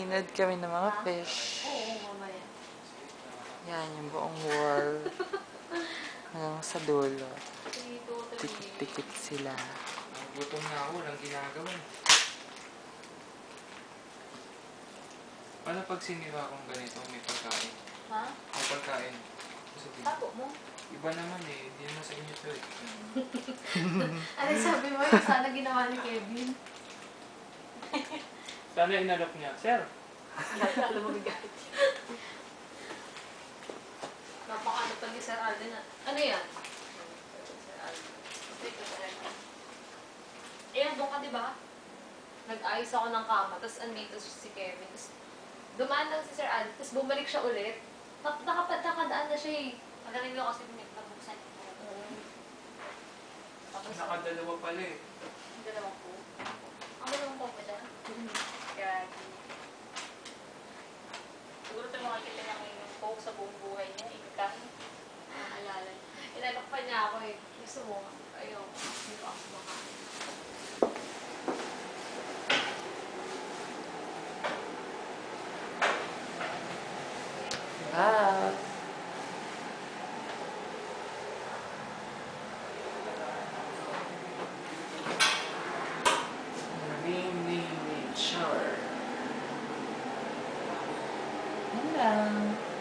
Nanood kami ng mga fish. Oo, mamaya. Yan, yung buong wall. Hanggang sa dulo. Tikit-tikit sila. Gutom na ako, walang ginagawa. Paano pag siniba akong ganito, may pagkain? Ha? May pagkain. Sabihin, Tapo mo? iba naman eh, hindi naman sa inyo to eh. Ano sabi mo? Yung sana ginawa ni Kevin. Sana inalok niya. Sir! Alam mo bigat. Napakaano pag ni Sir Alden na. Ano yan? Sir Alden. Ito Sir Alden. Eh, doon ka diba? Nag-ayos ako ng kama, tapos andito si Kevin. Tapos dumaan lang si Sir Alden, tapos bumalik siya ulit. Nakadaan na siya eh. Magaling mo kasi nagpabuksan. Tapos, Nakadalawa pala eh. Ang dalawang po. Ang dalawang po ba dyan? Gagi. Siguro ito makakita niya ngayon po sa buong buhay niya. Ika. naalala. Inalok pa niya ako eh. Gusto mo? Ayaw. Hindi ko ako makain. Ah! Shower. Hello.